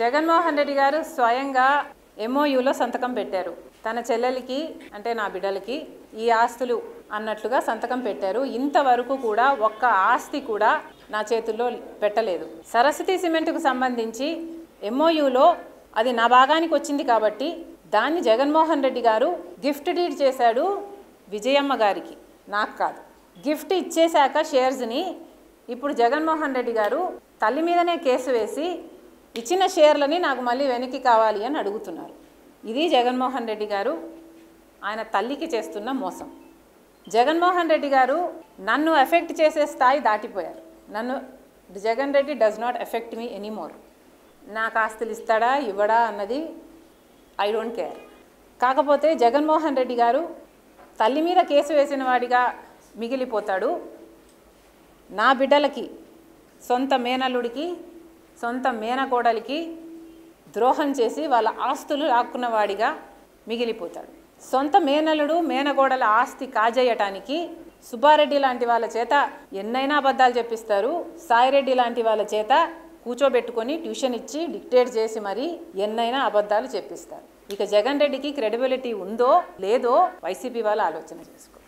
జగన్మోహన్ రెడ్డి గారు స్వయంగా ఎంఓయూలో సంతకం పెట్టారు. తన చెల్లెలికి అంటే నా బిడ్డలకి ఈ ఆస్తులు అన్నట్లుగా సంతకం పెట్టారు. ఇంతవరకు కూడా ఒక్క ఆస్తి కూడా నా చేతుల్లో పెట్టలేదు. సరస్వతి సిమెంట్కు సంబంధించి ఎంఓయూలో అది నా భాగానికి వచ్చింది కాబట్టి దాన్ని జగన్మోహన్ రెడ్డి గారు గిఫ్ట్ డీడ్ చేశాడు విజయమ్మ గారికి, నాకు కాదు. గిఫ్ట్ ఇచ్చేశాక షేర్స్ని ఇప్పుడు జగన్మోహన్ రెడ్డి గారు తల్లి మీదనే కేసు వేసి ఇచ్చిన షేర్లని నాకు మళ్ళీ వెనక్కి కావాలి అని అడుగుతున్నారు. ఇది జగన్మోహన్ రెడ్డి గారు ఆయన తల్లికి చేస్తున్న మోసం. జగన్మోహన్ రెడ్డి గారు నన్ను ఎఫెక్ట్ చేసే స్థాయి దాటిపోయారు. Jagan Reddy does not affect me anymore. నాకు ఆస్తులు ఇస్తాడా ఇవ్వడా అన్నది ఐ డోంట్ కేర్. కాకపోతే జగన్మోహన్ రెడ్డి గారు తల్లి మీద కేసు వేసిన వాడిగా మిగిలిపోతాడు. నా బిడ్డలకి, సొంత మేనల్లుడికి, సొంత మేనకోడలికి ద్రోహం చేసి వాళ్ళ ఆస్తులు లాక్కున్నవాడిగా మిగిలిపోతాడు. సొంత మేనల్లుడు మేనకోడల ఆస్తి కాజేయటానికి సుబ్బారెడ్డి లాంటి వాళ్ళ చేత ఎన్నైనా అబద్ధాలు చెప్పిస్తారు. సాయిరెడ్డి లాంటి వాళ్ళ చేత కూర్చోబెట్టుకొని ట్యూషన్ ఇచ్చి డిక్టేట్ చేసి మరీ ఎన్నైనా అబద్ధాలు చెప్పిస్తారు. ఇక జగన్ రెడ్డికి క్రెడిబిలిటీ ఉందో లేదో వైసీపీ వాళ్ళు ఆలోచన చేసుకో.